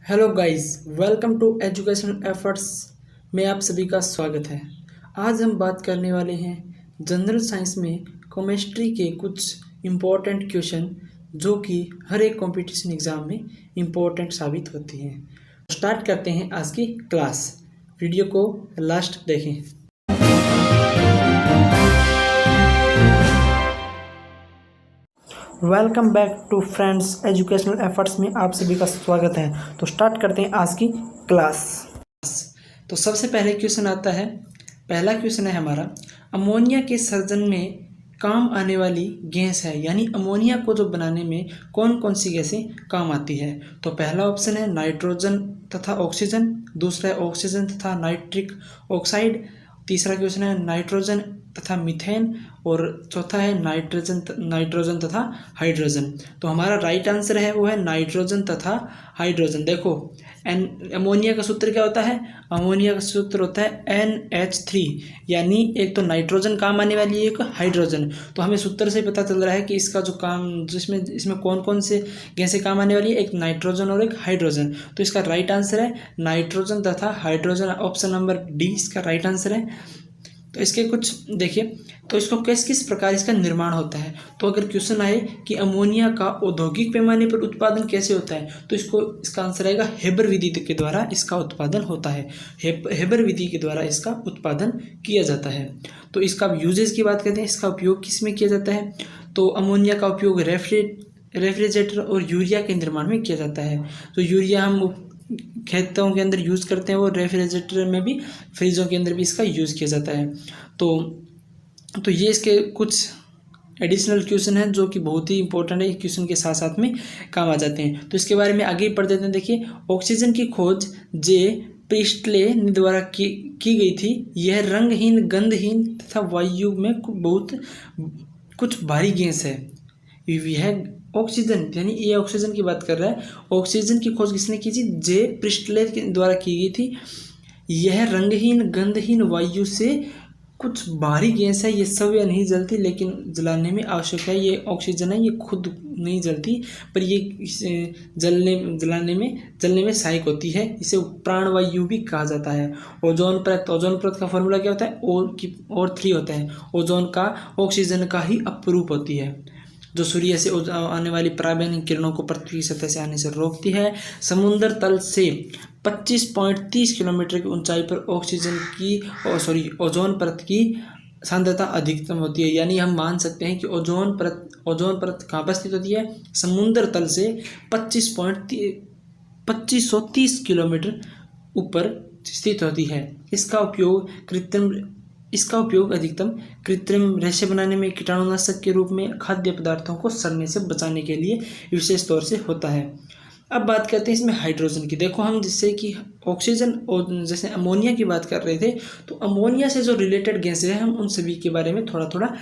Hello guys, welcome to educational efforts में आप सभी का स्वागत है। आज हम बात करने वाले हैं जनरल साइंस में केमिस्ट्री के कुछ इम्पोर्टेंट क्वेश्चन जो कि हर एक कंपटीशन एग्ज़ाम में इम्पोर्टेंट साबित होती हैं। स्टार्ट करते हैं आज की क्लास। वीडियो को लास्ट देखें। Welcome back to friends, educational efforts में आप सभी का स्वागत है। तो स्टार्ट करते हैं आज की क्लास। तो सबसे पहले क्वेश्चन आता है, पहला क्वेश्चन है हमारा, अमोनिया के सर्जन में काम आने वाली गैस है, यानी अमोनिया को जो बनाने में कौन कौन सी गैसें काम आती है। तो पहला ऑप्शन है नाइट्रोजन तथा ऑक्सीजन, दूसरा है ऑक्सीजन तथा नाइट्रिक ऑक्साइड, तीसरा क्वेश्चन है नाइट्रोजन तथा मीथेन, और चौथा है नाइट्रोजन तथा हाइड्रोजन। तो हमारा राइट आंसर है वो है नाइट्रोजन तथा हाइड्रोजन। देखो अमोनिया का सूत्र क्या होता है, अमोनिया का सूत्र होता है NH3, यानी एक तो नाइट्रोजन काम आने वाली है, एक हाइड्रोजन। तो हमें सूत्र से पता चल रहा है कि इसका जो काम इसमें कौन कौन से गैसें काम आने वाली है, एक नाइट्रोजन और एक हाइड्रोजन। तो इसका राइट आंसर है नाइट्रोजन तथा हाइड्रोजन, ऑप्शन नंबर डी इसका राइट आंसर है। तो इसके कुछ देखिए, तो इसको किस प्रकार इसका निर्माण होता है। तो अगर क्वेश्चन आए कि अमोनिया का औद्योगिक पैमाने पर उत्पादन कैसे होता है, तो इसका आंसर आएगा हेबर विधि के द्वारा इसका उत्पादन होता है। हेबर विधि के द्वारा इसका उत्पादन किया जाता है। तो इसका यूजेस की बात करते हैं, इसका उपयोग किस में किया जाता है। तो अमोनिया का उपयोग रेफ्रिजरेटर और यूरिया के निर्माण में किया जाता है। तो यूरिया हम खेतों के अंदर यूज़ करते हैं, और रेफ्रिजरेटर में भी, फ्रिजों के अंदर भी इसका यूज़ किया जाता है। तो ये इसके कुछ एडिशनल क्वेश्चन हैं जो कि बहुत ही इंपॉर्टेंट है, क्वेश्चन के साथ साथ में काम आ जाते हैं। तो इसके बारे में आगे पढ़ देते हैं। देखिए, ऑक्सीजन की खोज जे प्रिस्टले द्वारा की गई थी। यह रंगहीन, गंधहीन तथा वायु में बहुत कुछ भारी गैस है। यह ऑक्सीजन, यानी ये ऑक्सीजन की बात कर रहा है। ऑक्सीजन की खोज किसने की थी, जे प्रिस्टले के द्वारा की गई थी। यह रंगहीन, गंधहीन वायु से कुछ भारी गैस है। ये सब या नहीं जलती, लेकिन जलाने में आवश्यक है। ये ऑक्सीजन है, ये खुद नहीं जलती, पर ये जलने में सहायक होती है। इसे प्राणवायु भी कहा जाता है। ओजोन परत का फॉर्मूला क्या होता है, O3 होता है। ओजोन का ऑक्सीजन का ही अपरूप होती है, जो सूर्य से आने वाली पराबैंगनी किरणों को पृथ्वी की सतह से आने से रोकती है। समुद्र तल से 25.30 किलोमीटर की ऊंचाई पर ओजोन परत की सांद्रता अधिकतम होती है। यानी हम मान सकते हैं कि ओजोन परत कहाँ पर स्थित होती है, समुद्र तल से 2530 किलोमीटर ऊपर स्थित होती है। इसका उपयोग अधिकतम कृत्रिम रेशे बनाने में, कीटाणुनाशक के रूप में, खाद्य पदार्थों को सड़ने से बचाने के लिए विशेष तौर से होता है। अब बात करते हैं इसमें हाइड्रोजन की। देखो, हम जिससे कि ऑक्सीजन और जैसे अमोनिया की बात कर रहे थे, तो अमोनिया से जो रिलेटेड गैसें हैं, हम उन सभी के बारे में थोड़ा थोड़ा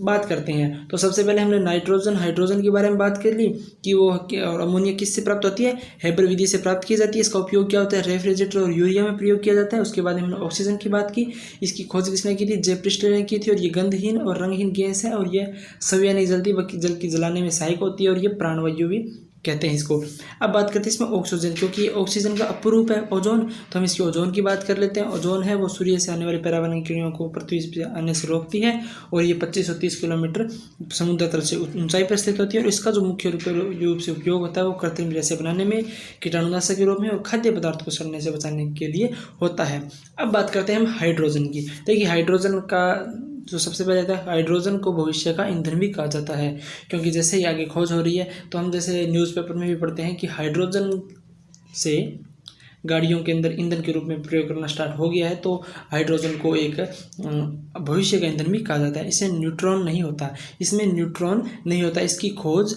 बात करते हैं। तो सबसे पहले हमने नाइट्रोजन, हाइड्रोजन के बारे में बात कर ली कि वो और अमोनिया किससे प्राप्त होती है, हेबर विधि से प्राप्त की जाती है। इसका उपयोग क्या होता है, रेफ्रिजरेटर और यूरिया में प्रयोग किया जाता है। उसके बाद हमने ऑक्सीजन की बात की। इसकी खोज किसने की थी, जे प्रिस्टले ने की थी। और ये गंधहीन और रंगहीन गैस है, और ये सविया नहीं जलती, बल्कि जल की जलाने में सहायक होती है, और ये प्राणवायु भी कहते हैं इसको। अब बात करते हैं इसमें ऑक्सीजन, क्योंकि ऑक्सीजन का अपरूप है ओजोन, तो हम इसकी ओजोन की बात कर लेते हैं। ओजोन है वो सूर्य से आने वाली पराबैंगनी किरणों को पृथ्वी से आने से रोकती है, और ये 2530 किलोमीटर समुद्र तल से ऊंचाई पर स्थित होती है। और इसका जो मुख्य रूप से उपयोग होता है वो कृत्रिम रेशे बनाने में, कीटाणुनाशक के रूप में, और खाद्य पदार्थ को सड़ने से बचाने के लिए होता है। अब बात करते हैं हम हाइड्रोजन की। देखिए, हाइड्रोजन का जो सबसे पहले आता है, हाइड्रोजन को भविष्य का ईंधन भी कहा जाता है, क्योंकि जैसे ही आगे खोज हो रही है, तो हम जैसे न्यूज़पेपर में भी पढ़ते हैं कि हाइड्रोजन से गाड़ियों के अंदर ईंधन के रूप में प्रयोग करना स्टार्ट हो गया है। तो हाइड्रोजन को एक भविष्य का ईंधन भी कहा जाता है। इसमें न्यूट्रॉन नहीं होता। इसकी खोज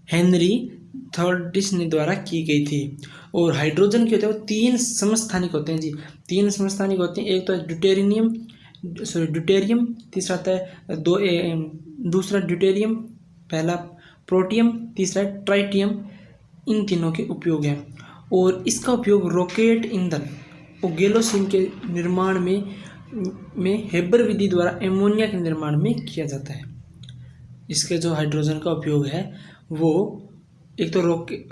हेनरी थॉर्डिस ने द्वारा की गई थी। और हाइड्रोजन के होते हैं वो 3 समस्थानिक होते हैं जी, 3 समस्थानिक होते हैं। एक तो ड्यूटेरियम, तीसरा आता है दूसरा ड्यूटेरियम, पहला प्रोटियम, तीसरा ट्राइटियम। इन तीनों के उपयोग हैं, और इसका उपयोग रॉकेट ईंधन और गैसोलीन के निर्माण में हेबर विधि द्वारा एमोनिया के निर्माण में किया जाता है। इसके जो हाइड्रोजन का उपयोग है वो एक तो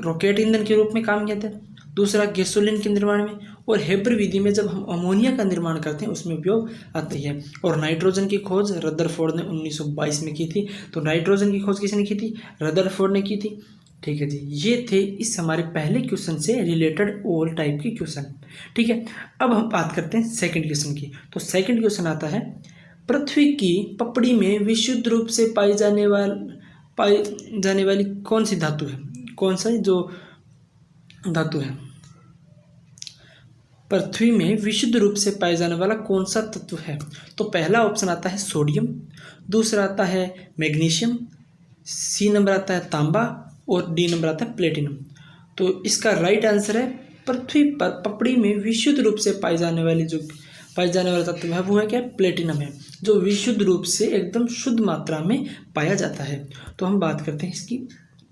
रॉकेट ईंधन के रूप में काम किया था, दूसरा गैसोलीन के निर्माण में, और हेबर विधि में जब हम अमोनिया का निर्माण करते हैं उसमें उपयोग आती है। और नाइट्रोजन की खोज रदरफोर्ड ने 1922 में की थी। तो नाइट्रोजन की खोज किसने की थी? रदरफोर्ड ने की थी। ठीक है जी, ये थे इस हमारे पहले क्वेश्चन से रिलेटेड ऑल टाइप की क्वेश्चन। ठीक है, अब हम बात करते हैं सेकंड क्वेश्चन की। तो सेकंड क्वेश्चन आता है, पृथ्वी की पपड़ी में विशुद्ध रूप से पाई जाने वाली कौन सी धातु है? कौन सा जो धातु है पृथ्वी में विशुद्ध रूप से पाए जाने वाला कौन सा तत्व है? तो पहला ऑप्शन आता है सोडियम, दूसरा आता है मैग्नीशियम, सी नंबर आता है तांबा, और डी नंबर आता है प्लेटिनम। तो इसका राइट आंसर है पृथ्वी पर पपड़ी में विशुद्ध रूप से पाए जाने वाला तत्व है वो है क्या? प्लेटिनम है, जो विशुद्ध रूप से एकदम शुद्ध मात्रा में पाया जाता है। तो हम बात करते हैं इसकी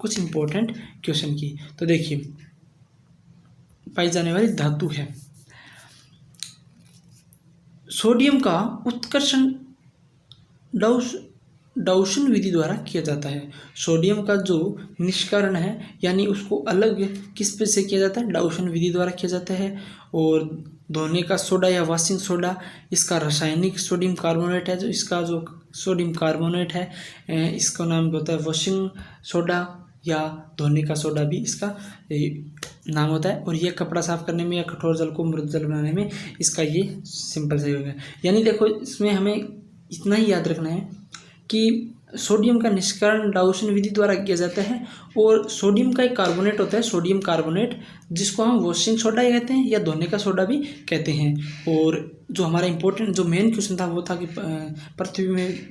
कुछ इंपॉर्टेंट क्वेश्चन की। तो देखिए, पाई जाने वाली धातु है सोडियम का उत्कर्षण डाउशन विधि द्वारा किया जाता है। सोडियम का जो निष्करण है यानी उसको अलग किस पे से किया जाता है? डाउशन विधि द्वारा किया जाता है। और धोने का सोडा या वॉशिंग सोडा, इसका रासायनिक सोडियम कार्बोनेट है, जो इसका जो सोडियम कार्बोनेट है इसका नाम होता है वॉशिंग सोडा या धोने का सोडा भी इसका नाम होता है। और ये कपड़ा साफ करने में या कठोर जल को मृदु जल बनाने में इसका ये सिंपल सही होगा। यानी देखो, इसमें हमें इतना ही याद रखना है कि सोडियम का निष्करण डाउशन विधि द्वारा किया जाता है, और सोडियम का एक कार्बोनेट होता है सोडियम कार्बोनेट, जिसको हम वॉशिंग सोडा कहते हैं या धोने का सोडा भी कहते हैं। और जो हमारा इंपॉर्टेंट जो मेन क्वेश्चन था वो था कि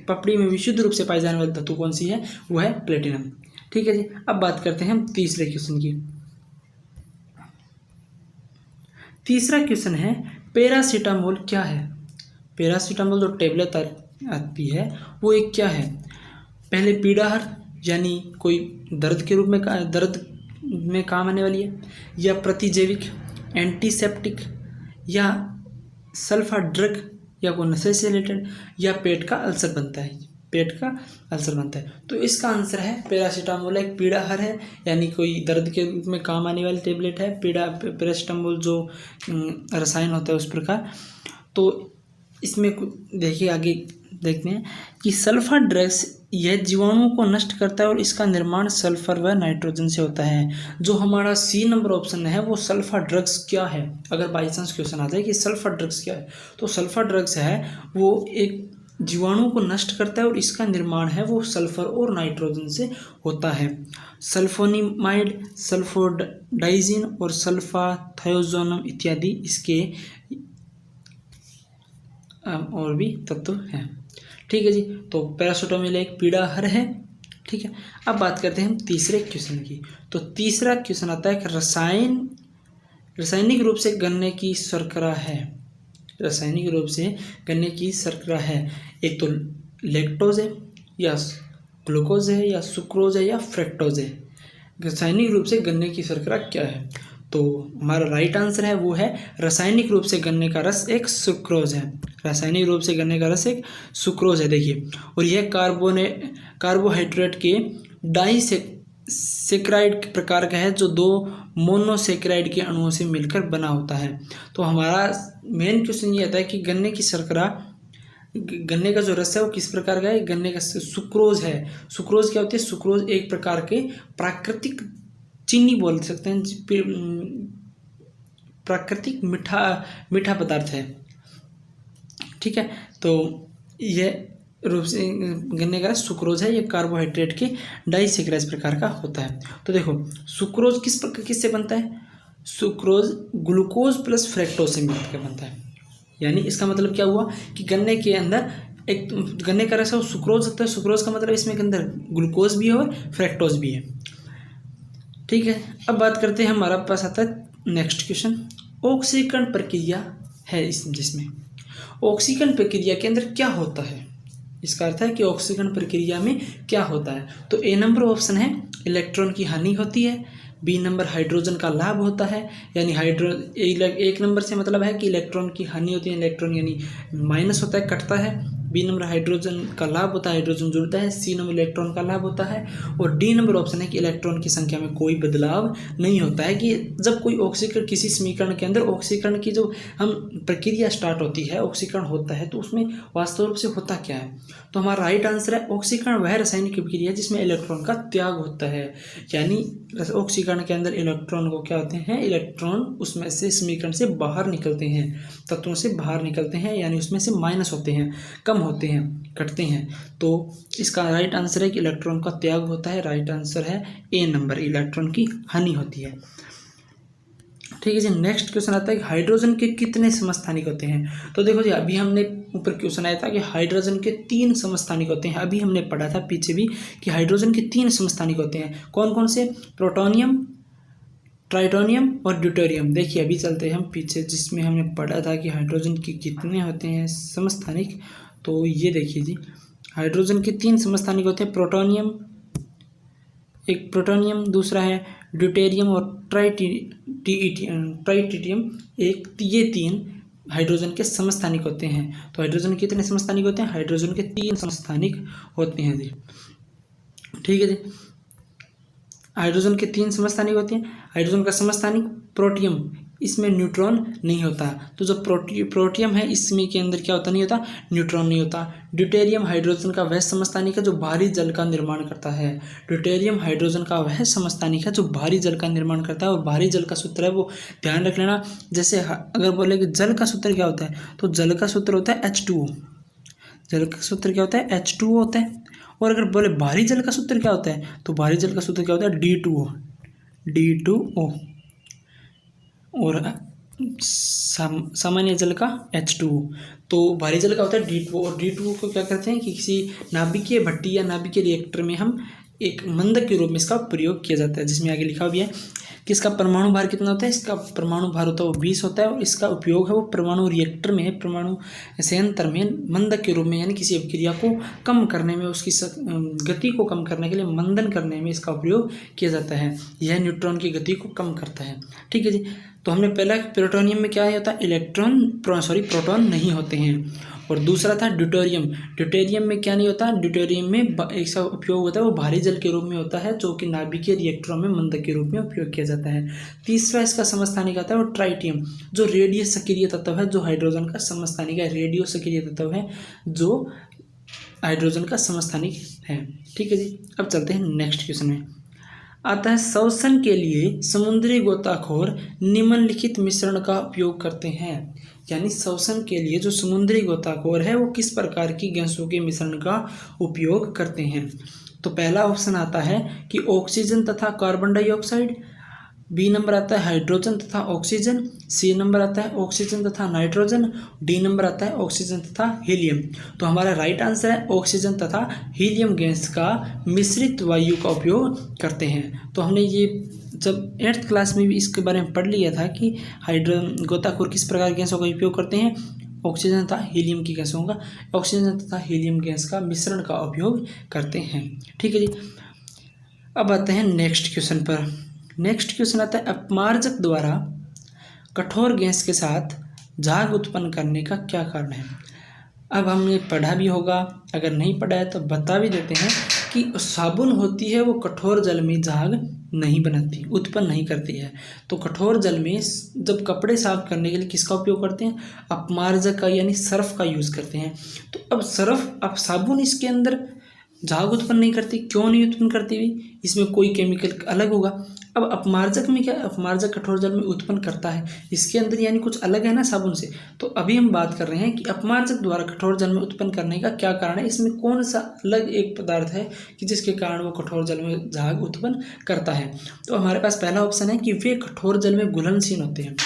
पपड़ी में विशुद्ध रूप से पाई जाने वाली धातु कौन सी है? वो है प्लेटिनम। ठीक है जी, अब बात करते हैं हम तीसरे क्वेश्चन की। तीसरा क्वेश्चन है, पैरासीटामोल क्या है? पैरासीटामोल जो टेबलेट आती है वो एक क्या है? पहले पीड़ाहार यानी कोई दर्द में काम आने वाली है, या प्रतिजैविक, एंटीसेप्टिक, या सल्फा ड्रग, या कोई नशे से रिलेटेड, या पेट का अल्सर बनता है। तो इसका आंसर है पैरासीटामोल एक पीड़ाहार है, यानी कोई दर्द के रूप में काम आने वाली टेबलेट है। पैरासीटामोल जो रसायन होता है उस प्रकार। तो इसमें देखिए, आगे देखते हैं कि सल्फर ड्रग्स यह जीवाणुओं को नष्ट करता है और इसका निर्माण सल्फर व नाइट्रोजन से होता है। जो हमारा सी नंबर ऑप्शन है वो सल्फर ड्रग्स क्या है? अगर बाई चांस क्वेश्चन आ जाए कि सल्फर ड्रग्स क्या है, तो सल्फर ड्रग्स है वो एक जीवाणुओं को नष्ट करता है और इसका निर्माण है वो सल्फर और नाइट्रोजन से होता है। सल्फोनिमाइड, सल्फोडाइजिन और सल्फाथायोजोनम इत्यादि इसके और भी तत्व हैं। ठीक है जी, तो पैरासीटामोल एक पीड़ाहार है। ठीक है, अब बात करते हैं हम तीसरे क्वेश्चन की। तो तीसरा क्वेश्चन आता है कि रासायनिक रूप से गन्ने की शर्करा है। रासायनिक रूप से गन्ने की शर्करा है, एक तो लैक्टोज है, या ग्लूकोज है, या सुक्रोज है, या फ्रक्टोज है। रासायनिक रूप से गन्ने की शर्करा क्या है? तो हमारा राइट आंसर है वो है रासायनिक रूप से गन्ने का रस एक सुक्रोज है। रासायनिक रूप से गन्ने का रस एक सुक्रोज है। देखिए, और यह कार्बोहाइड्रेट के डाइसेक्राइड प्रकार का है, जो दो मोनोसेक्राइड के अणुओं से मिलकर बना होता है। तो हमारा मेन क्वेश्चन ये आता है कि गन्ने का जो रस है वो किस प्रकार का है? गन्ने का सुक्रोज है। सुक्रोज क्या होती है? सुक्रोज एक प्रकार के प्राकृतिक चीनी बोल सकते हैं, प्राकृतिक मीठा पदार्थ है। ठीक है, तो यह रूप से गन्ने का सुक्रोज है, ये कार्बोहाइड्रेट के डाइसेक्राइड प्रकार का होता है। तो देखो, सुक्रोज किससे बनता है? सुक्रोज ग्लूकोज प्लस फ्रक्टोज से मिलकर बनता है। यानी इसका मतलब क्या हुआ कि गन्ने के अंदर एक गन्ने का रस है वो सुक्रोज होता है। सुक्रोज का मतलब इसमें के अंदर ग्लूकोज भी है और फ्रक्टोज भी है। ठीक है, अब बात करते हैं, हमारा पास आता है नेक्स्ट क्वेश्चन। ऑक्सीकरण प्रक्रिया है जिसमें ऑक्सीकरण प्रक्रिया के अंदर क्या होता है? इसका अर्थ है कि ऑक्सीकरण प्रक्रिया में क्या होता है। तो ए नंबर ऑप्शन है इलेक्ट्रॉन की हानि होती है, बी नंबर हाइड्रोजन का लाभ होता है, यानी एक नंबर से मतलब है कि इलेक्ट्रॉन की हानि होती है, इलेक्ट्रॉन यानी माइनस होता है, कटता है। बी नंबर हाइड्रोजन का लाभ होता है, हाइड्रोजन जुड़ता है, सी नंबर इलेक्ट्रॉन का लाभ होता है, और डी नंबर ऑप्शन है कि इलेक्ट्रॉन की संख्या में कोई बदलाव नहीं होता है। कि जब कोई ऑक्सीकरण किसी समीकरण के अंदर ऑक्सीकरण की जो हम प्रक्रिया स्टार्ट होती है, ऑक्सीकरण होता है, तो उसमें वास्तव रूप से होता क्या है? तो हमारा राइट आंसर है ऑक्सीकरण वह रासायनिक प्रक्रिया जिसमें इलेक्ट्रॉन का त्याग होता है। यानी ऑक्सीकरण के अंदर इलेक्ट्रॉन को क्या होते हैं, इलेक्ट्रॉन उसमें से समीकरण से बाहर निकलते हैं, तत्वों से बाहर निकलते हैं, यानी उसमें से माइनस होते हैं, कम होते हैं, कटते हैं। तो इसका राइट आंसर है कि इलेक्ट्रॉन का त्याग होता है। राइट आंसर है ए नंबर, इलेक्ट्रॉन की हानि होती है। ठीक है जी, नेक्स्ट क्वेश्चन आता है कि हाइड्रोजन के कितने समस्थानिक होते हैं? तो देखो जी, अभी हमने ऊपर क्वेश्चन आया था कि हाइड्रोजन के 3 समस्थानिक होते हैं। अभी हमने पढ़ा था पीछे भी कि हाइड्रोजन के 3 समस्थानिक होते हैं। कौन कौन से? प्रोटोनियम, ट्राइटोनियम और ड्यूटेरियम। देखिए अभी चलते हैं हम पीछे, जिसमें हमने पढ़ा था कि हाइड्रोजन के कितने होते हैं समस्थानिक। तो ये देखिए जी, हाइड्रोजन के 3 समस्थानिक होते हैं, प्रोटोनियम, एक प्रोटोनियम, दूसरा है ड्यूटेरियम और ट्राइटिटियम, ये 3 हाइड्रोजन के समस्थानिक होते हैं। तो हाइड्रोजन के कितने समस्थानिक होते हैं? हाइड्रोजन के 3 समस्थानिक होते हैं जी। ठीक है जी, हाइड्रोजन के 3 समस्थानिक होते हैं। हाइड्रोजन का समस्थानिक प्रोटियम, इसमें न्यूट्रॉन नहीं होता। तो जो प्रोटियम है इसमें के अंदर क्या होता, नहीं होता, न्यूट्रॉन नहीं होता। ड्यूटेरियम हाइड्रोजन का वह समस्थानिक है जो भारी जल का निर्माण करता है। ड्यूटेरियम हाइड्रोजन का वह समस्थानिक है जो भारी जल का निर्माण करता है। और भारी जल का सूत्र है वो ध्यान रख लेना। जैसे अगर बोले कि जल का सूत्र क्या होता है, तो जल का सूत्र होता है H2O। जल का सूत्र क्या होता है? H2O होता है। और अगर बोले भारी जल का सूत्र क्या होता है, तो भारी जल का सूत्र क्या होता है? D2O। और सामान्य जल का H2O। तो भारी जल का होता है D2O। और D2O को क्या करते हैं कि किसी नाभिकीय भट्टी या नाभिकीय रिएक्टर में हम एक मंदक के रूप में इसका प्रयोग किया जाता है, जिसमें आगे लिखा भी है कि इसका परमाणु भार कितना होता है। इसका परमाणु भार होता है वो 20 होता है। और इसका उपयोग है वो परमाणु रिएक्टर में, परमाणु संयंत्र में मंदक के रूप में, यानी किसी अभिक्रिया को कम करने में, उसकी गति को कम करने के लिए मंदन करने में इसका उपयोग किया जाता है। यह न्यूट्रॉन की गति को कम करता है। ठीक है जी, तो हमने पहला प्रोटोनियम में क्या होता है, प्रोटॉन नहीं होते हैं। और दूसरा था ड्यूटेरियम। ड्यूटेरियम में क्या नहीं होता, ड्यूटेरियम में इसका उपयोग होता है वो भारी जल के रूप में होता है, जो कि नाभिकीय रिएक्टरों में मंदक के रूप में उपयोग किया जाता है। तीसरा इसका समस्थानिक आता है वो ट्राइटियम, जो रेडियो सक्रिय तत्व है, जो हाइड्रोजन का समस्थानिक है। रेडियो सक्रिय तत्व है जो हाइड्रोजन का समस्थानिक है। ठीक है जी, अब चलते हैं नेक्स्ट क्वेश्चन में। आता है श्वसन के लिए समुद्री गोताखोर निम्नलिखित मिश्रण का उपयोग करते हैं। यानी श्वसन के लिए जो समुद्री गोताखोर है वो किस प्रकार की गैसों के मिश्रण का उपयोग करते हैं? तो पहला ऑप्शन आता है कि ऑक्सीजन तथा कार्बन डाइऑक्साइड, बी नंबर आता है हाइड्रोजन तथा ऑक्सीजन, सी नंबर आता है ऑक्सीजन तथा नाइट्रोजन, डी नंबर आता है ऑक्सीजन तथा हीलियम। तो हमारा राइट आंसर है ऑक्सीजन तथा हीलियम गैस का मिश्रित वायु का उपयोग करते हैं। तो हमने ये जब 8th क्लास में भी इसके बारे में पढ़ लिया था कि गोताखोर किस प्रकार की गैसों का उपयोग करते हैं, ऑक्सीजन तथा हीलियम की गैसों का, ऑक्सीजन तथा हीलियम गैस का मिश्रण का उपयोग करते हैं। ठीक है जी, अब आते हैं नेक्स्ट क्वेश्चन पर। नेक्स्ट क्वेश्चन आता है अपमार्जक द्वारा कठोर गैस के साथ झाग उत्पन्न करने का क्या कारण है? अब हमने पढ़ा भी होगा, अगर नहीं पढ़ा है तो बता भी देते हैं कि साबुन होती है वो कठोर जल में झाग नहीं बनाती, उत्पन्न नहीं करती है। तो कठोर जल में जब कपड़े साफ करने के लिए किसका उपयोग करते हैं? अपमार्जक का, यानी सर्फ का यूज़ करते हैं। तो अब साबुन इसके अंदर झाग उत्पन्न नहीं करती, क्यों नहीं उत्पन्न करती हुई? इसमें कोई केमिकल अलग होगा। अब अपमार्जक में क्या, अपमार्जक कठोर जल में उत्पन्न करता है, इसके अंदर यानी कुछ अलग है ना साबुन से। तो अभी हम बात कर रहे हैं कि अपमार्जक द्वारा कठोर जल में उत्पन्न करने का क्या कारण है, इसमें कौन सा अलग एक पदार्थ है कि जिसके कारण वो कठोर जल में झाग उत्पन्न करता है। तो हमारे पास पहला ऑप्शन है कि वे कठोर जल में घुलनशील होते हैं,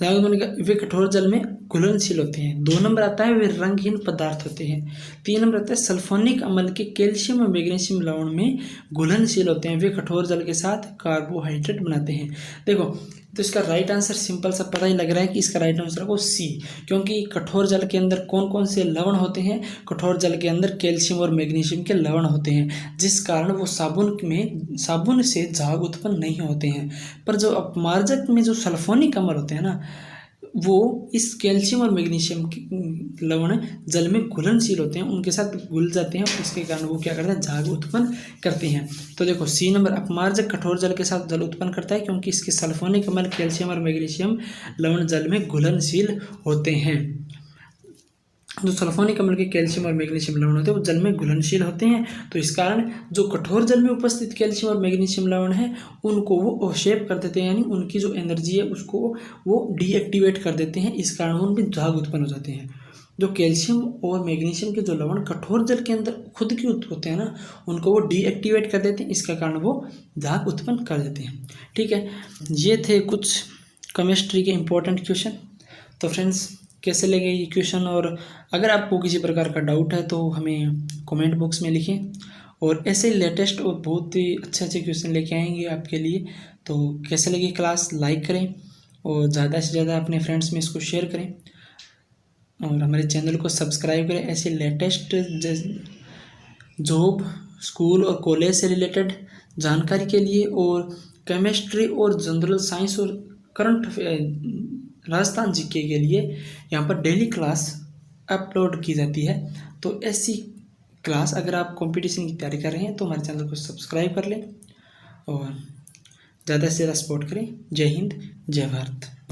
वे कठोर जल में घुलनशील होते हैं। 2 नंबर आता है वे रंगहीन पदार्थ होते हैं। 3 नंबर आता है सल्फोनिक अम्ल के कैल्शियम और मैग्नीशियम लवण में घुलनशील होते हैं, वे कठोर जल के साथ कार्बोहाइड्रेट बनाते हैं। देखो, तो इसका राइट आंसर सिंपल सा पता ही लग रहा है कि इसका राइट आंसर को सी, क्योंकि कठोर जल के अंदर कौन कौन से लवण होते हैं? कठोर जल के अंदर कैल्शियम और मैग्नीशियम के लवण होते हैं, जिस कारण वो साबुन से झाग उत्पन्न नहीं होते हैं। पर जो अपमार्जक में जो सल्फोनिक अम्ल होते हैं ना, वो इस कैल्शियम और मैग्नीशियम के लवण जल में घुलनशील होते हैं, उनके साथ घुल जाते हैं, इसके कारण वो क्या करते हैं, झाग उत्पन्न करते हैं। तो देखो सी नंबर, अपमार्जक कठोर जल के साथ जल उत्पन्न करता है क्योंकि इसके सल्फोनिक अम्ल कैल्शियम और मैग्नीशियम लवण जल में घुलनशील होते हैं। जो सल्फोनिक अम्ल के कैल्शियम और मैग्नीशियम लवण होते हैं वो जल में घुलनशील होते हैं, तो इस कारण जो कठोर जल में उपस्थित कैल्शियम और मैग्नीशियम लवण है उनको वो अवक्षेप कर देते हैं, यानी उनकी जो एनर्जी है उसको वो डीएक्टिवेट कर देते हैं, इस कारण उनमें झाग उत्पन्न हो जाते हैं। जो कैल्शियम और मैग्नीशियम के जो लवण कठोर जल के अंदर खुद के होते हैं ना, उनको वो डीएक्टिवेट कर देते हैं, इसका कारण वो झाग उत्पन्न कर देते हैं। ठीक है, ये थे कुछ केमिस्ट्री के इंपॉर्टेंट क्वेश्चन। तो फ्रेंड्स कैसे लगे ये क्वेश्चन, और अगर आपको किसी प्रकार का डाउट है तो हमें कमेंट बॉक्स में लिखें, और ऐसे लेटेस्ट और बहुत ही अच्छे क्वेश्चन लेके आएंगे आपके लिए। तो कैसे लगी क्लास, लाइक करें और ज़्यादा से ज़्यादा अपने फ्रेंड्स में इसको शेयर करें, और हमारे चैनल को सब्सक्राइब करें। ऐसे लेटेस्ट जॉब, स्कूल और कॉलेज से रिलेटेड जानकारी के लिए, और केमिस्ट्री और जनरल साइंस और करंट राजस्थान जीके के लिए यहाँ पर डेली क्लास अपलोड की जाती है। तो ऐसी क्लास अगर आप कंपटीशन की तैयारी कर रहे हैं तो हमारे चैनल को सब्सक्राइब कर लें और ज़्यादा से ज़्यादा सपोर्ट करें। जय हिंद, जय भारत।